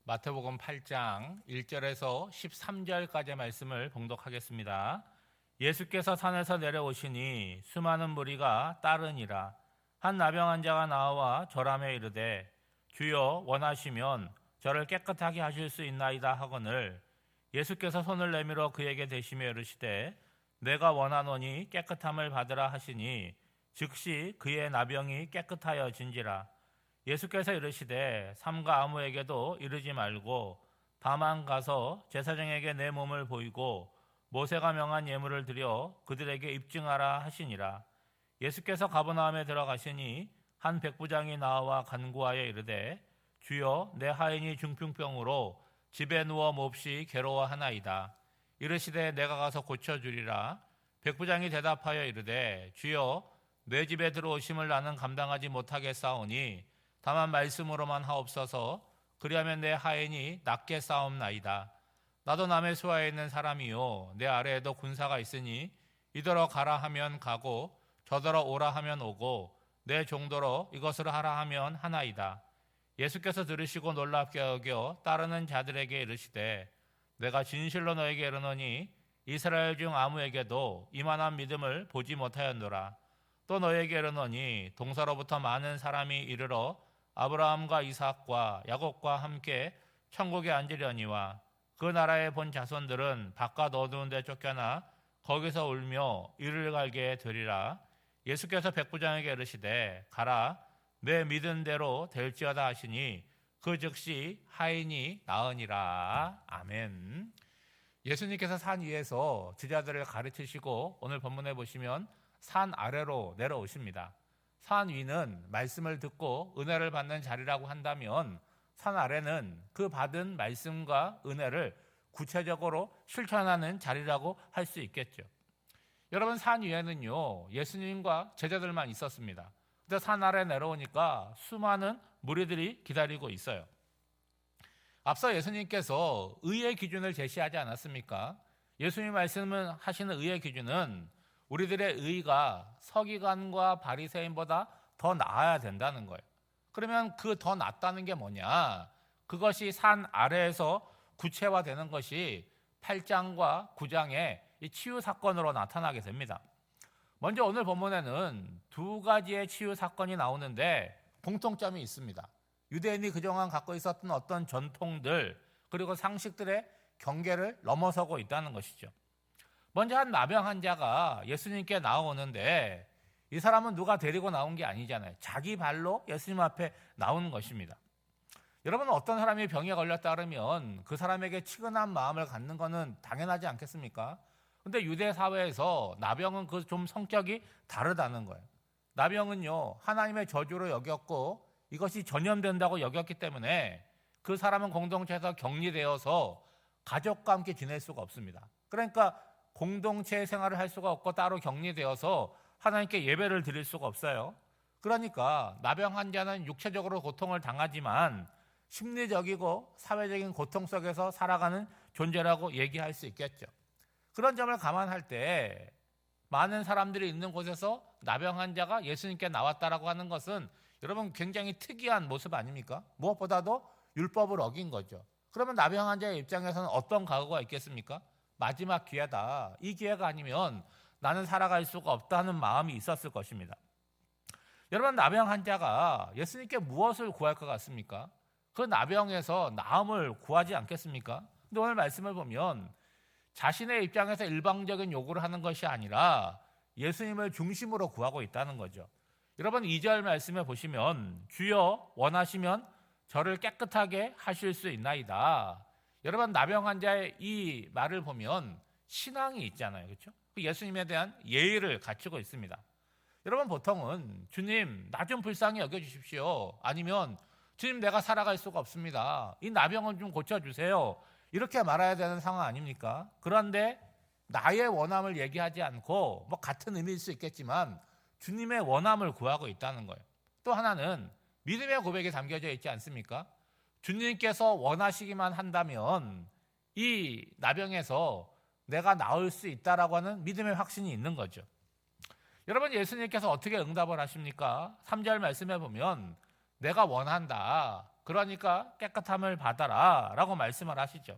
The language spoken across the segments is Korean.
마태복음 8장 1절에서 13절까지의 말씀을 봉독하겠습니다. 예수께서 산에서 내려오시니 수많은 무리가 따르니라. 한 나병 환자가 나와 절하며 이르되 주여 원하시면 저를 깨끗하게 하실 수 있나이다 하거늘 예수께서 손을 내밀어 그에게 대시며 이르시되 내가 원하노니 깨끗함을 받으라 하시니 즉시 그의 나병이 깨끗하여진지라. 예수께서 이르시되 삼가 아무에게도 이르지 말고 다만 가서 제사장에게 내 몸을 보이고 모세가 명한 예물을 드려 그들에게 입증하라 하시니라. 예수께서 가버나움에 들어가시니 한 백부장이 나와 간구하여 이르되 주여 내 하인이 중풍병으로 집에 누워 몹시 괴로워하나이다. 이르시되 내가 가서 고쳐주리라. 백부장이 대답하여 이르되 주여 내 집에 들어오심을 나는 감당하지 못하겠사오니 다만 말씀으로만 하옵소서. 그리하면 내 하인이 낫게 싸움나이다. 나도 남의 수하에 있는 사람이요 내 아래에도 군사가 있으니 이더러 가라 하면 가고 저더러 오라 하면 오고 내 종도로 이것을 하라 하면 하나이다. 예수께서 들으시고 놀랍게 여겨 따르는 자들에게 이르시되 내가 진실로 너에게 이르노니 이스라엘 중 아무에게도 이만한 믿음을 보지 못하였노라. 또 너에게 이르노니 동서로부터 많은 사람이 이르러 아브라함과 이삭과 야곱과 함께 천국에 앉으려니와 그 나라에 본 자손들은 바깥 어두운 데 쫓겨나 거기서 울며 이를 갈게 되리라. 예수께서 백부장에게 이르시되 가라 내 믿은 대로 될지어다 하시니 그 즉시 하인이 나으니라. 아멘. 예수님께서 산 위에서 제자들을 가르치시고 오늘 본문에 보시면 산 아래로 내려오십니다. 산 위는 말씀을 듣고 은혜를 받는 자리라고 한다면 산 아래는 그 받은 말씀과 은혜를 구체적으로 실천하는 자리라고 할 수 있겠죠. 여러분, 산 위에는요 예수님과 제자들만 있었습니다. 근데 산 아래 내려오니까 수많은 무리들이 기다리고 있어요. 앞서 예수님께서 의의 기준을 제시하지 않았습니까? 예수님 말씀을 하시는 의의 기준은 우리들의 의가 서기관과 바리새인보다 더 나아야 된다는 거예요. 그러면 그 더 낫다는 게 뭐냐? 그것이 산 아래에서 구체화되는 것이 8장과 9장의 이 치유 사건으로 나타나게 됩니다. 먼저 오늘 본문에는 두 가지의 치유 사건이 나오는데 공통점이 있습니다. 유대인이 그동안 갖고 있었던 어떤 전통들 그리고 상식들의 경계를 넘어서고 있다는 것이죠. 먼저 한 나병 환자가 예수님께 나오는데 이 사람은 누가 데리고 나온 게 아니잖아요. 자기 발로 예수님 앞에 나오는 것입니다. 여러분, 어떤 사람이 병에 걸렸다 그러면 그 사람에게 치근한 마음을 갖는 것은 당연하지 않겠습니까? 근데 유대 사회에서 나병은 그 좀 성격이 다르다는 거예요. 나병은요 하나님의 저주로 여겼고 이것이 전염된다고 여겼기 때문에 그 사람은 공동체에서 격리되어서 가족과 함께 지낼 수가 없습니다. 그러니까 공동체 생활을 할 수가 없고 따로 격리되어서 하나님께 예배를 드릴 수가 없어요. 그러니까 나병 환자는 육체적으로 고통을 당하지만 심리적이고 사회적인 고통 속에서 살아가는 존재라고 얘기할 수 있겠죠. 그런 점을 감안할 때 많은 사람들이 있는 곳에서 나병 환자가 예수님께 나왔다라고 하는 것은 여러분 굉장히 특이한 모습 아닙니까? 무엇보다도 율법을 어긴 거죠. 그러면 나병 환자의 입장에서는 어떤 각오가 있겠습니까? 마지막 기회다. 이 기회가 아니면 나는 살아갈 수가 없다는 마음이 있었을 것입니다. 여러분, 나병 환자가 예수님께 무엇을 구할 것 같습니까? 그 나병에서 나음을 구하지 않겠습니까? 근데 오늘 말씀을 보면 자신의 입장에서 일방적인 요구를 하는 것이 아니라 예수님을 중심으로 구하고 있다는 거죠. 여러분, 2절 말씀에 보시면 주여 원하시면 저를 깨끗하게 하실 수 있나이다. 여러분, 나병 환자의 이 말을 보면 신앙이 있잖아요. 그렇죠? 예수님에 대한 예의를 갖추고 있습니다. 여러분, 보통은 주님 나 좀 불쌍히 여겨주십시오. 아니면 주님 내가 살아갈 수가 없습니다. 이 나병은 좀 고쳐주세요. 이렇게 말해야 되는 상황 아닙니까? 그런데 나의 원함을 얘기하지 않고 뭐 같은 의미일 수 있겠지만 주님의 원함을 구하고 있다는 거예요. 또 하나는 믿음의 고백이 담겨져 있지 않습니까? 주님께서 원하시기만 한다면 이 나병에서 내가 나을 수 있다라고 하는 믿음의 확신이 있는 거죠. 여러분, 예수님께서 어떻게 응답을 하십니까? 3절 말씀해 보면 내가 원한다. 그러니까 깨끗함을 받아라 라고 말씀을 하시죠.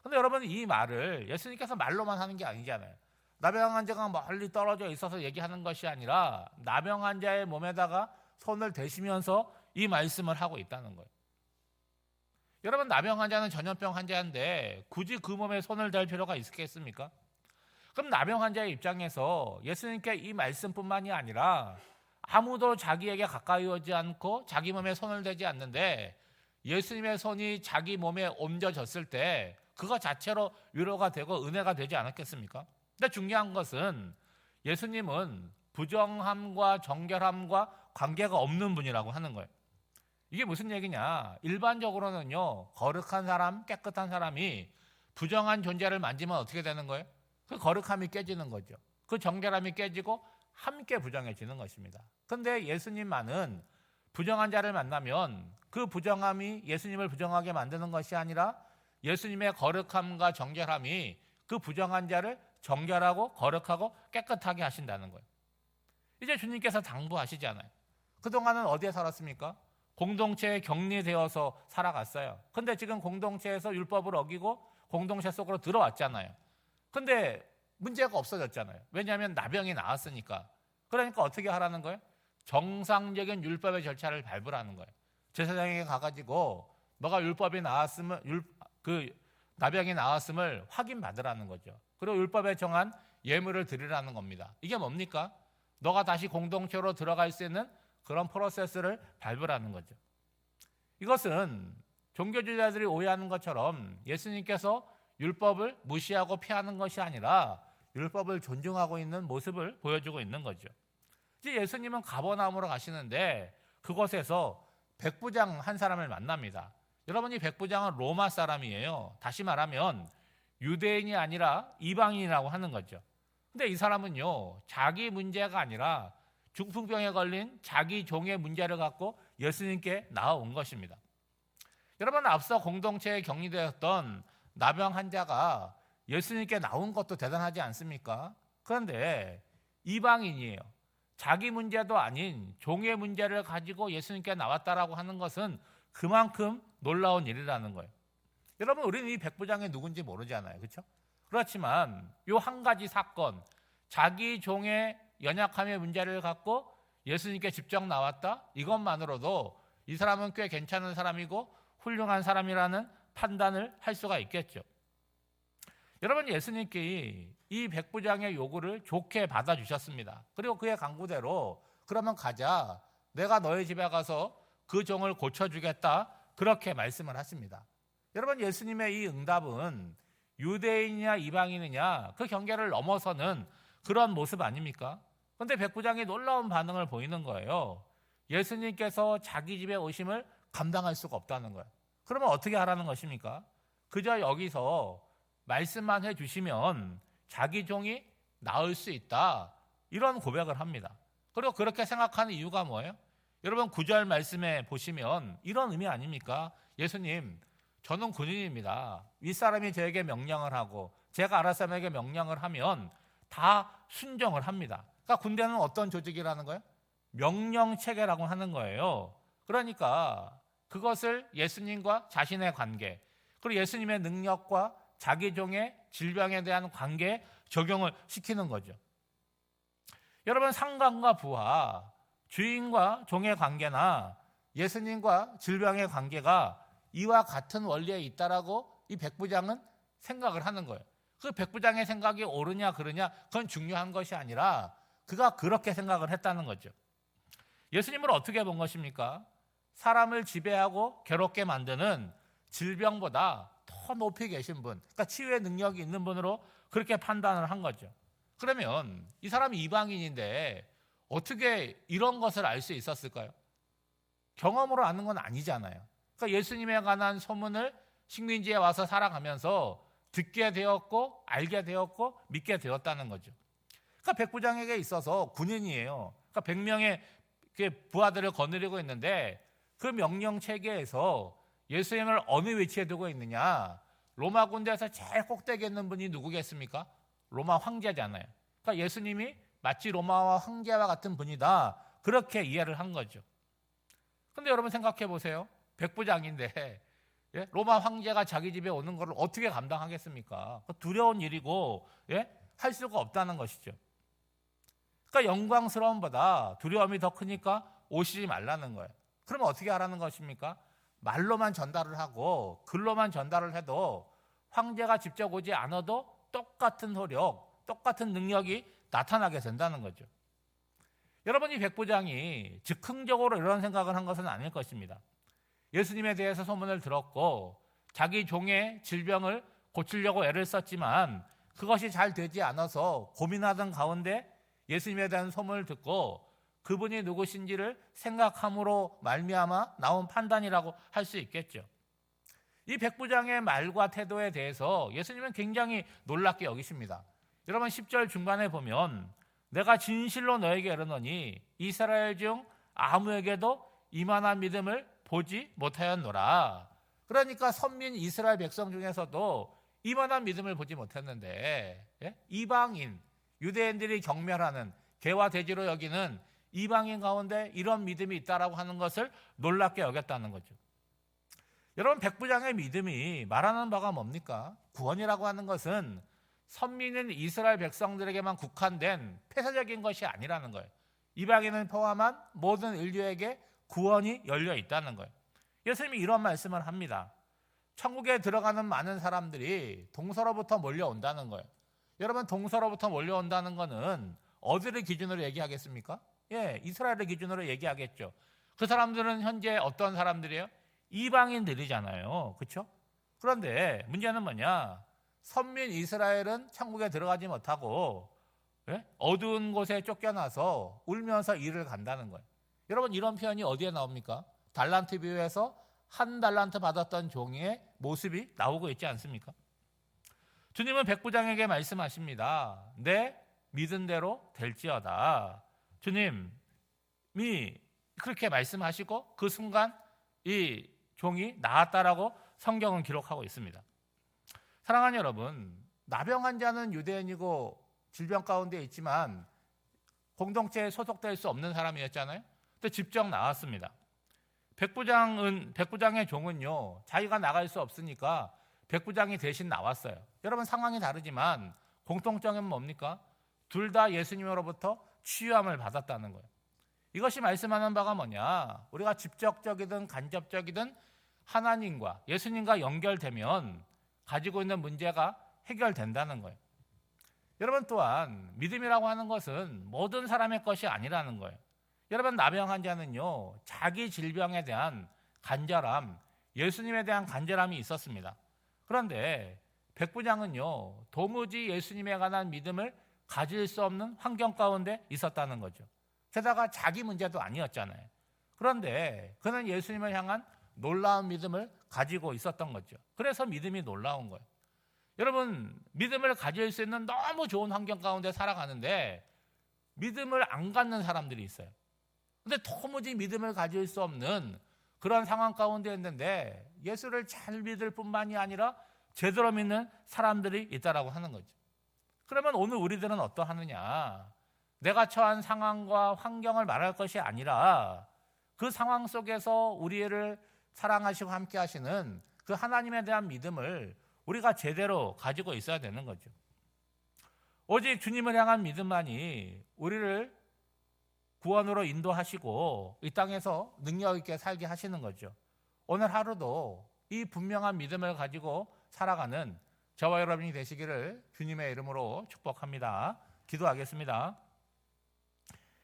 근데 여러분, 이 말을 예수님께서 말로만 하는 게 아니잖아요. 나병 환자가 멀리 떨어져 있어서 얘기하는 것이 아니라 나병 환자의 몸에다가 손을 대시면서 이 말씀을 하고 있다는 거예요. 여러분, 나병 환자는 전염병 환자인데 굳이 그 몸에 손을 댈 필요가 있겠습니까? 그럼 나병 환자의 입장에서 예수님께 이 말씀뿐만이 아니라 아무도 자기에게 가까이 오지 않고 자기 몸에 손을 대지 않는데 예수님의 손이 자기 몸에 옮겨졌을 때 그거 자체로 위로가 되고 은혜가 되지 않았겠습니까? 근데 중요한 것은 예수님은 부정함과 정결함과 관계가 없는 분이라고 하는 거예요. 이게 무슨 얘기냐? 일반적으로는요, 거룩한 사람, 깨끗한 사람이 부정한 존재를 만지면 어떻게 되는 거예요? 그 거룩함이 깨지는 거죠. 그 정결함이 깨지고 함께 부정해지는 것입니다. 그런데 예수님만은 부정한 자를 만나면 그 부정함이 예수님을 부정하게 만드는 것이 아니라 예수님의 거룩함과 정결함이 그 부정한 자를 정결하고 거룩하고 깨끗하게 하신다는 거예요. 이제 주님께서 당부하시잖아요. 그동안은 어디에 살았습니까? 공동체에 격리되어서 살아갔어요. 근데 지금 공동체에서 율법을 어기고 공동체 속으로 들어왔잖아요. 근데 문제가 없어졌잖아요. 왜냐하면 나병이 나왔으니까. 그러니까 어떻게 하라는 거예요? 정상적인 율법의 절차를 밟으라는 거예요. 제사장에게 가가지고 너가 율법이 나왔으면 그 나병이 나왔음을 확인받으라는 거죠. 그리고 율법에 정한 예물을 드리라는 겁니다. 이게 뭡니까? 너가 다시 공동체로 들어갈 수 있는 그런 프로세스를 밟으라는 거죠. 이것은 종교주의자들이 오해하는 것처럼 예수님께서 율법을 무시하고 피하는 것이 아니라 율법을 존중하고 있는 모습을 보여주고 있는 거죠. 이제 예수님은 가버나움으로 가시는데 그곳에서 백부장 한 사람을 만납니다. 여러분, 이 백부장은 로마 사람이에요. 다시 말하면 유대인이 아니라 이방인이라고 하는 거죠. 근데 이 사람은요, 자기 문제가 아니라 중풍병에 걸린 자기 종의 문제를 갖고 예수님께 나아온 것입니다. 여러분, 앞서 공동체에 격리되었던 나병 환자가 예수님께 나온 것도 대단하지 않습니까? 그런데 이방인이에요. 자기 문제도 아닌 종의 문제를 가지고 예수님께 나왔다라고 하는 것은 그만큼 놀라운 일이라는 거예요. 여러분, 우리는 이 백부장이 누군지 모르잖아요. 그렇죠? 그렇지만 이 한 가지 사건, 자기 종의 연약함의 문제를 갖고 예수님께 직접 나왔다? 이것만으로도 이 사람은 꽤 괜찮은 사람이고 훌륭한 사람이라는 판단을 할 수가 있겠죠. 여러분, 예수님께 이 백부장의 요구를 좋게 받아주셨습니다. 그리고 그의 강구대로 그러면 가자. 내가 너희 집에 가서 그 종을 고쳐주겠다. 그렇게 말씀을 하십니다. 여러분, 예수님의 이 응답은 유대인이냐 이방인이냐 그 경계를 넘어서는 그런 모습 아닙니까? 그런데 백부장이 놀라운 반응을 보이는 거예요. 예수님께서 자기 집에 오심을 감당할 수가 없다는 거예요. 그러면 어떻게 하라는 것입니까? 그저 여기서 말씀만 해주시면 자기 종이 나을 수 있다. 이런 고백을 합니다. 그리고 그렇게 생각하는 이유가 뭐예요? 여러분, 9절 말씀에 보시면 이런 의미 아닙니까? 예수님, 저는 군인입니다. 윗사람이 저에게 명령을 하고 제가 아랫사람에게 명령을 하면 다 순종을 합니다. 그러니까 군대는 어떤 조직이라는 거예요? 명령체계라고 하는 거예요. 그러니까 그것을 예수님과 자신의 관계, 그리고 예수님의 능력과 자기 종의 질병에 대한 관계에 적용을 시키는 거죠. 여러분, 상관과 부하, 주인과 종의 관계나 예수님과 질병의 관계가 이와 같은 원리에 있다라고 이 백부장은 생각을 하는 거예요. 그 백부장의 생각이 옳으냐 그르냐 그건 중요한 것이 아니라 그가 그렇게 생각을 했다는 거죠. 예수님을 어떻게 본 것입니까? 사람을 지배하고 괴롭게 만드는 질병보다 더 높이 계신 분, 그러니까 치유의 능력이 있는 분으로 그렇게 판단을 한 거죠. 그러면 이 사람이 이방인인데 어떻게 이런 것을 알 수 있었을까요? 경험으로 아는 건 아니잖아요. 그러니까 예수님에 관한 소문을 식민지에 와서 살아가면서 듣게 되었고 알게 되었고 믿게 되었다는 거죠. 그러니까 백부장에게 있어서 군인이에요. 그러니까 100명의 부하들을 거느리고 있는데 그 명령 체계에서 예수님을 어느 위치에 두고 있느냐? 로마 군대에서 제일 꼭대기에 있는 분이 누구겠습니까? 로마 황제잖아요. 그러니까 예수님이 마치 로마와 황제와 같은 분이다. 그렇게 이해를 한 거죠. 근데 여러분 생각해 보세요. 백부장인데 로마 황제가 자기 집에 오는 것을 어떻게 감당하겠습니까? 두려운 일이고 할 수가 없다는 것이죠. 그러니까 영광스러움보다 두려움이 더 크니까 오시지 말라는 거예요. 그러면 어떻게 하라는 것입니까? 말로만 전달을 하고 글로만 전달을 해도 황제가 직접 오지 않아도 똑같은 효력, 똑같은 능력이 나타나게 된다는 거죠. 여러분, 이 백부장이 즉흥적으로 이런 생각을 한 것은 아닐 것입니다. 예수님에 대해서 소문을 들었고 자기 종의 질병을 고치려고 애를 썼지만 그것이 잘 되지 않아서 고민하던 가운데 예수님에 대한 소문을 듣고 그분이 누구신지를 생각함으로 말미암아 나온 판단이라고 할 수 있겠죠. 이 백부장의 말과 태도에 대해서 예수님은 굉장히 놀랍게 여기십니다. 여러분, 10절 중반에 보면 내가 진실로 너에게 이르노니 이스라엘 중 아무에게도 이만한 믿음을 보지 못하였노라. 그러니까 선민 이스라엘 백성 중에서도 이만한 믿음을 보지 못했는데 이방인, 유대인들이 경멸하는 개와 돼지로 여기는 이방인 가운데 이런 믿음이 있다라고 하는 것을 놀랍게 여겼다는 거죠. 여러분, 백부장의 믿음이 말하는 바가 뭡니까? 구원이라고 하는 것은 선민인 이스라엘 백성들에게만 국한된 폐쇄적인 것이 아니라는 거예요. 이방인을 포함한 모든 인류에게 구원이 열려 있다는 거예요. 예수님이 이런 말씀을 합니다. 천국에 들어가는 많은 사람들이 동서로부터 몰려온다는 거예요. 여러분, 동서로부터 몰려온다는 것은 어디를 기준으로 얘기하겠습니까? 이스라엘을 기준으로 얘기하겠죠. 그 사람들은 현재 어떤 사람들이에요? 이방인들이잖아요. 그렇죠? 그런데 문제는 뭐냐? 선민 이스라엘은 천국에 들어가지 못하고 어두운 곳에 쫓겨나서 울면서 일을 간다는 거예요. 여러분, 이런 표현이 어디에 나옵니까? 달란트 비유에서 한 달란트 받았던 종의 모습이 나오고 있지 않습니까? 주님은 백부장에게 말씀하십니다. 내 믿은 대로 될지어다. 주님이 그렇게 말씀하시고 그 순간 이 종이 나았다라고 성경은 기록하고 있습니다. 사랑하는 여러분, 나병 환자는 유대인이고 질병 가운데 있지만 공동체에 소속될 수 없는 사람이었잖아요. 근데 직접 나왔습니다. 백부장의 종은요, 자기가 나갈 수 없으니까 백부장이 대신 나왔어요. 여러분, 상황이 다르지만 공통점은 뭡니까? 둘 다 예수님으로부터 치유함을 받았다는 거예요. 이것이 말씀하는 바가 뭐냐? 우리가 직접적이든 간접적이든 하나님과 예수님과 연결되면 가지고 있는 문제가 해결된다는 거예요. 여러분, 또한 믿음이라고 하는 것은 모든 사람의 것이 아니라는 거예요. 여러분, 나병 환자는요, 자기 질병에 대한 간절함, 예수님에 대한 간절함이 있었습니다. 그런데 백부장은요, 도무지 예수님에 관한 믿음을 가질 수 없는 환경 가운데 있었다는 거죠. 게다가 자기 문제도 아니었잖아요. 그런데 그는 예수님을 향한 놀라운 믿음을 가지고 있었던 거죠. 그래서 믿음이 놀라운 거예요. 여러분, 믿음을 가질 수 있는 너무 좋은 환경 가운데 살아가는데 믿음을 안 갖는 사람들이 있어요. 근데 도무지 믿음을 가질 수 없는 그런 상황 가운데 있는데 예수를 잘 믿을 뿐만이 아니라 제대로 믿는 사람들이 있다라고 하는 거죠. 그러면 오늘 우리들은 어떠하느냐? 내가 처한 상황과 환경을 말할 것이 아니라 그 상황 속에서 우리를 사랑하시고 함께 하시는 그 하나님에 대한 믿음을 우리가 제대로 가지고 있어야 되는 거죠. 오직 주님을 향한 믿음만이 우리를 구원으로 인도하시고 이 땅에서 능력 있게 살게 하시는 거죠. 오늘 하루도 이 분명한 믿음을 가지고 살아가는 저와 여러분이 되시기를 주님의 이름으로 축복합니다. 기도하겠습니다.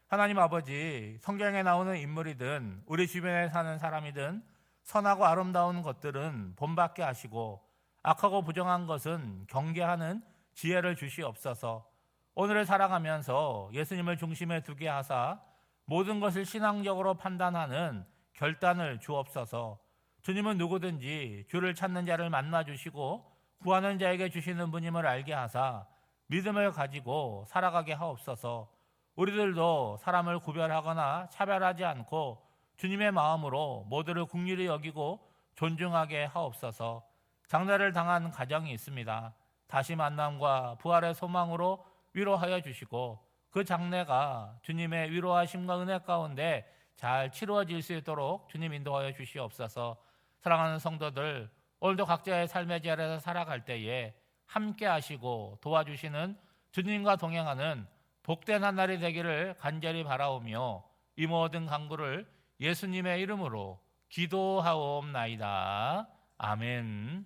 하나님 아버지, 성경에 나오는 인물이든 우리 주변에 사는 사람이든 선하고 아름다운 것들은 본받게 하시고 악하고 부정한 것은 경계하는 지혜를 주시옵소서. 오늘을 살아가면서 예수님을 중심에 두게 하사 모든 것을 신앙적으로 판단하는 결단을 주옵소서. 주님은 누구든지 주를 찾는 자를 만나 주시고 구하는 자에게 주시는 분임을 알게 하사 믿음을 가지고 살아가게 하옵소서. 우리들도 사람을 구별하거나 차별하지 않고 주님의 마음으로 모두를 긍휼히 여기고 존중하게 하옵소서. 장례를 당한 가정이 있습니다. 다시 만남과 부활의 소망으로 위로하여 주시고 그 장래가 주님의 위로하심과 은혜 가운데 잘 치루어질 수 있도록 주님 인도하여 주시옵소서. 사랑하는 성도들, 오늘도 각자의 삶의 자리에서 살아갈 때에 함께 하시고 도와주시는 주님과 동행하는 복된 한 날이 되기를 간절히 바라오며 이 모든 간구를 예수님의 이름으로 기도하옵나이다. 아멘.